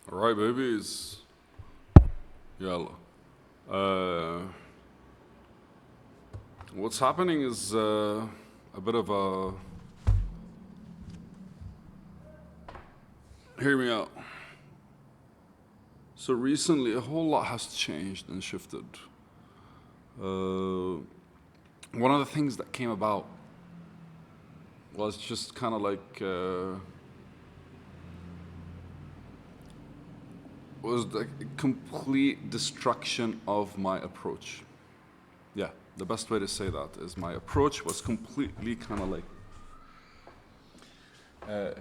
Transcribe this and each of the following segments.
All right, babies. Yalla. Uh, what's happening is a bit of a. Hear me out. So recently, a whole lot has changed and shifted. Uh, One of the things that came about was just kind of like was the complete destruction of my approach. Yeah, the best way to say that is my approach was completely kind of like uh,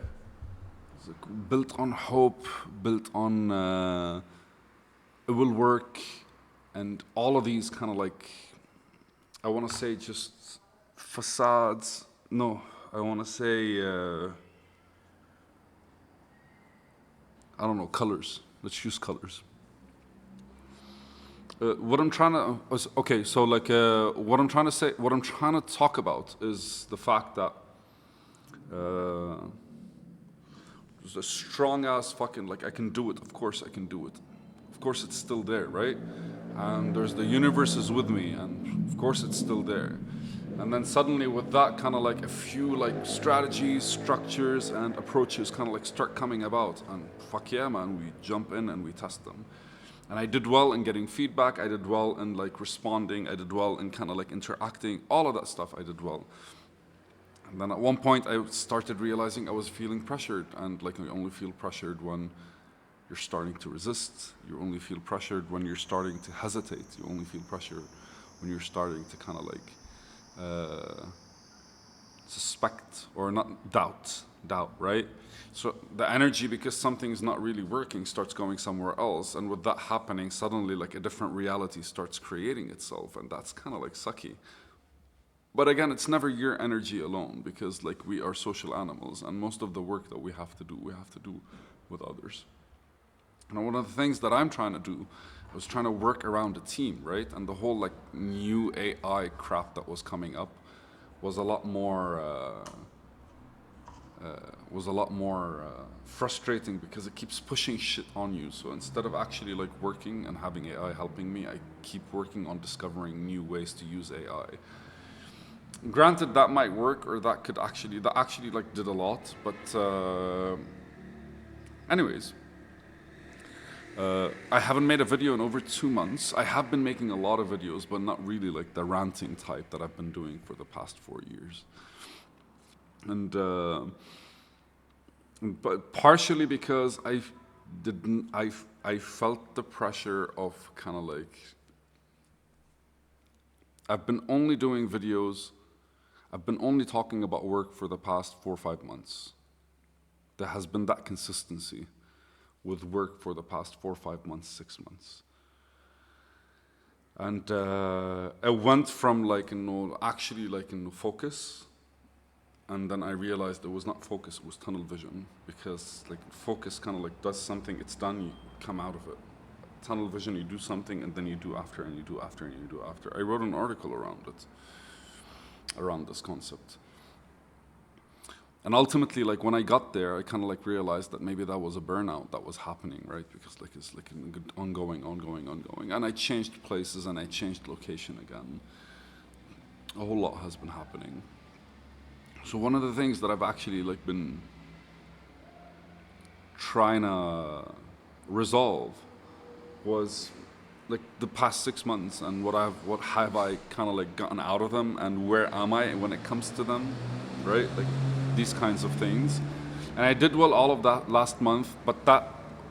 built on hope, built on it will work, and all of these kind of like I want to say just facades. No, I want to say I don't know, colors. Let's use colors. What I'm trying to okay, so like what I'm trying to say, what I'm trying to talk about is the fact that uh, there's a strong ass fucking like I can do it. Of course I can do it. Of course it's still there, right? And there's the universe is with me, and of course it's still there. And then suddenly with that kind of like a few like strategies, structures, and approaches kind of like start coming about, and fuck yeah, man, we jump in and we test them. And I did well in getting feedback. I did well in like responding. I did well in kind of like interacting. All of that stuff I did well. And then at one point I started realizing I was feeling pressured, and like you only feel pressured when you're starting to resist. You only feel pressured when you're starting to hesitate. You only feel pressured when you're starting to kind of like suspect or not doubt, right? So the energy, because something's not really working, starts going somewhere else, and with that happening, suddenly like a different reality starts creating itself, and that's kind of like sucky. But again, it's never your energy alone, because like we are social animals, and most of the work that we have to do with others. And one of the things that I'm trying to do, I was trying to work around a team, right? And the whole like new AI crap that was coming up was a lot more frustrating, because it keeps pushing shit on you. So instead of actually like working and having AI helping me, I keep working on discovering new ways to use AI. Granted, that might work, or that actually like did a lot. But anyways, I haven't made a video in over 2 months. I have been making a lot of videos, but not really like the ranting type that I've been doing for the past 4 years. And but partially because I felt the pressure of kind of like I've been only doing videos. I've been only talking about work for the past 4 or 5 months. There has been that consistency with work for the past 4 or 5 months, 6 months. And I went from like, actually like, focus. And then I realized it was not focus, it was tunnel vision. Because like focus kind of like does something, it's done, you come out of it. Tunnel vision, you do something, and then you do after, and you do after, and you do after. I wrote an article around it, around this concept. And ultimately, like when I got there, I kind of like realized that maybe that was a burnout that was happening, right? Because like it's like ongoing. And I changed places and I changed location again. A whole lot has been happening. So one of the things that I've actually like been trying to resolve was like the past 6 months, and what have I kind of like gotten out of them, and where am I when it comes to them, right? Like these kinds of things. And I did well all of that last month,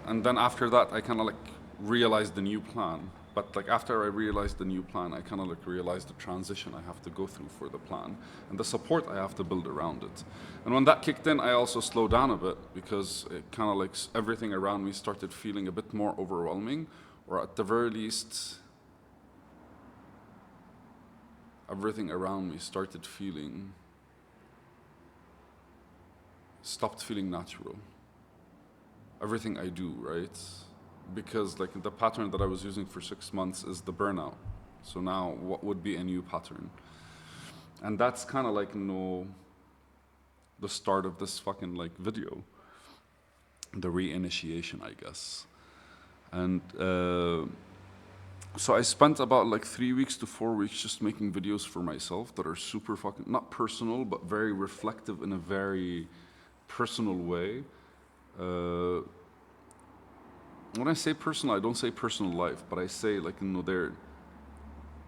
and then after that I kind of like realized the new plan. But like after I realized the new plan, I kind of like realized the transition I have to go through for the plan and the support I have to build around it. And when that kicked in, I also slowed down a bit, because it kind of like everything around me started feeling a bit more overwhelming, or at the very least, everything around me stopped feeling natural. Everything I do, right? Because like the pattern that I was using for 6 months is the burnout. So now what would be a new pattern? And that's kind of like the start of this fucking like video. the reinitiation, I guess. And so I spent about like 3 weeks to 4 weeks just making videos for myself that are super fucking, not personal, but very reflective in a very personal way. When I say personal, I don't say personal life, but I say like,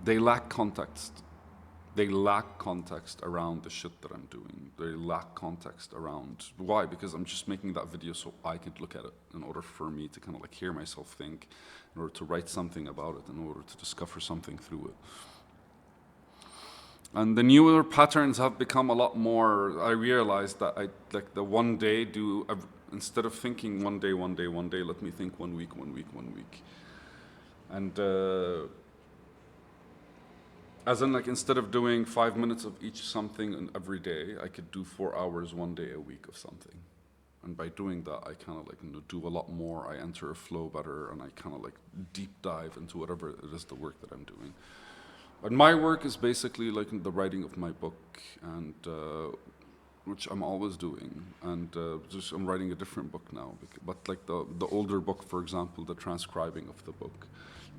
they lack context. They lack context around the shit that I'm doing. They lack context around why, because I'm just making that video so I could look at it in order for me to kind of like hear myself think, in order to write something about it, in order to discover something through it. And the newer patterns have become a lot more. I realized that I like the one day instead of thinking one day, let me think 1 week. And as in, like, instead of doing 5 minutes of each something and every day, I could do 4 hours 1 day a week of something. And by doing that, I kind of like do a lot more. I enter a flow better, and I kind of like deep dive into whatever it is the work that I'm doing. But my work is basically like the writing of my book, and which I'm always doing. And just I'm writing a different book now. But like the older book, for example, the transcribing of the book,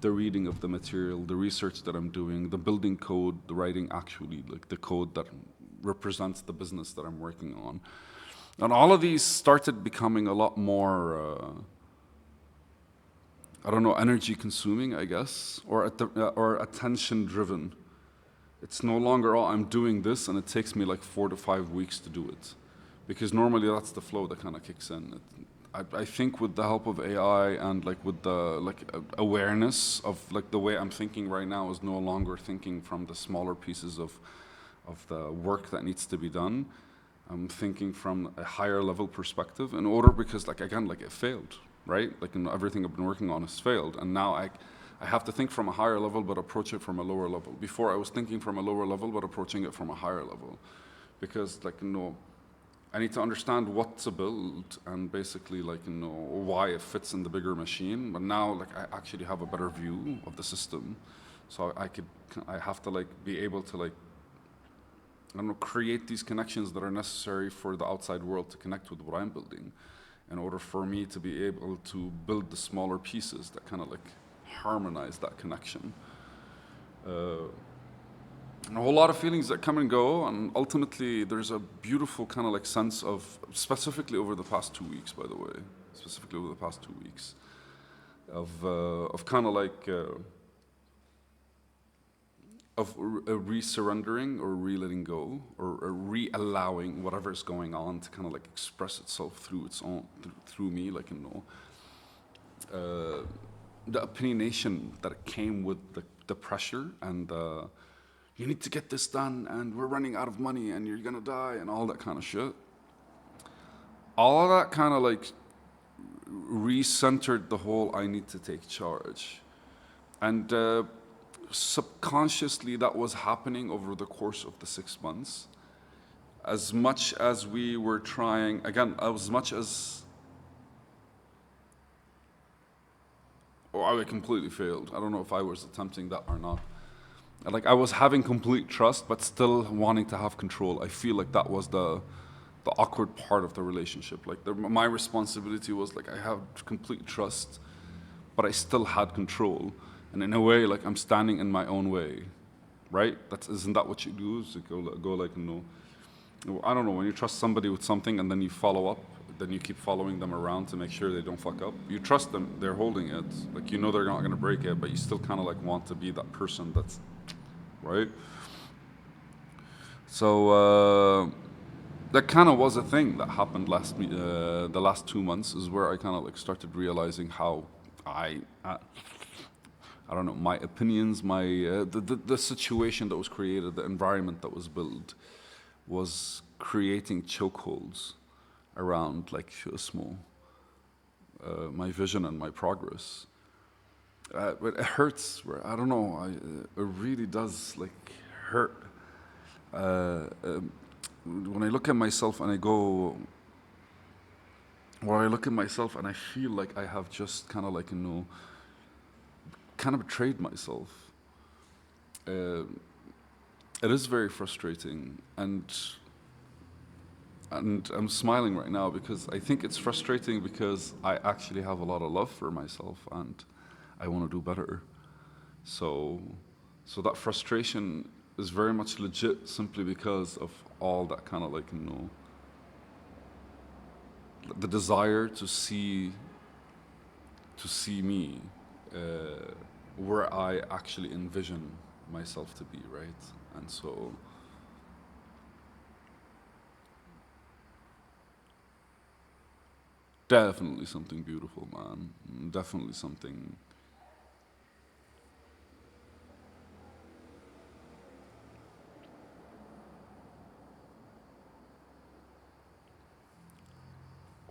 the reading of the material, the research that I'm doing, the building code, the writing actually, like the code that represents the business that I'm working on. And all of these started becoming a lot more, I don't know, energy consuming, I guess, or attention driven. It's no longer, oh, I'm doing this and it takes me like 4 to 5 weeks to do it. Because normally that's the flow that kind of kicks in. I think with the help of AI and like with the awareness of like the way I'm thinking right now is no longer thinking from the smaller pieces of the work that needs to be done. I'm thinking from a higher level perspective in order, because like again, like it failed, right? Like everything I've been working on has failed, and now I have to think from a higher level but approach it from a lower level. Before I was thinking from a lower level but approaching it from a higher level, because like I need to understand what to build and basically like why it fits in the bigger machine. But now like I actually have a better view of the system, so I have to like be able to like create these connections that are necessary for the outside world to connect with what I'm building, in order for me to be able to build the smaller pieces that kind of like harmonize that connection. A whole lot of feelings that come and go, and ultimately there's a beautiful kind of like sense of, specifically over the past 2 weeks, by the way, of kind of like re-surrendering or re-letting go, or re-allowing whatever's going on to kind of like express itself through its own, through me, like the opinionation that came with the pressure and you need to get this done and we're running out of money and you're gonna die and all that kind of shit. All of that kind of like re-centered the whole I need to take charge. And subconsciously that was happening over the course of the 6 months. As much as we were trying, again, as much as, I completely failed. I don't know if I was attempting that or not. Like I was having complete trust, but still wanting to have control. I feel like that was the awkward part of the relationship. Like my responsibility was like I have complete trust, but I still had control. And in a way, like I'm standing in my own way, right? Isn't that what you do? Is you go like I don't know, when you trust somebody with something and then you follow up, then you keep following them around to make sure they don't fuck up. You trust them, they're holding it. Like they're not gonna break it, but you still kind of like want to be that person that's, right? So that kind of was a thing that happened the last 2 months, is where I kind of like started realizing how I don't know, my opinions, the situation that was created, the environment that was built, was creating chokeholds around like Shusmo, my vision and my progress. But it hurts. I don't know. It really does like hurt. When I look at myself and I feel like I have just kind of like kind of betrayed myself. It is very frustrating, and and I'm smiling right now because I think it's frustrating because I actually have a lot of love for myself and I want to do better. So, so that frustration is very much legit simply because of all that kind of like, the desire to see me where I actually envision myself to be, right? And so definitely something beautiful, man. Definitely something.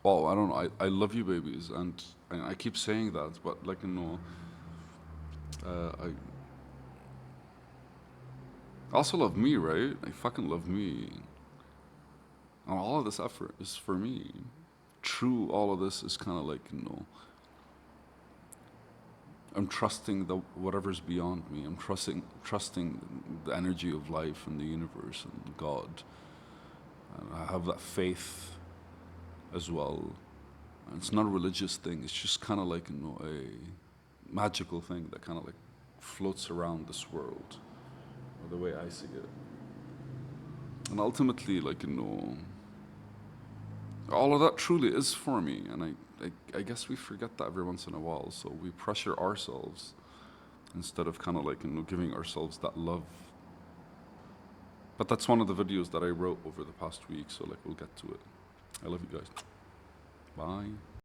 Well, I don't know. I love you, babies, and I keep saying that, but like I also love me, right? I fucking love me. And all of this effort is for me. True, all of this is kind of like I'm trusting the whatever's beyond me. I'm trusting the energy of life and the universe and God. And I have that faith as well. And it's not a religious thing. It's just kind of like a magical thing that kind of like floats around this world, or the way I see it. And ultimately, like all of that truly is for me. And I guess we forget that every once in a while. So we pressure ourselves instead of kind of like giving ourselves that love. But that's one of the videos that I wrote over the past week. So like we'll get to it. I love you guys. Bye.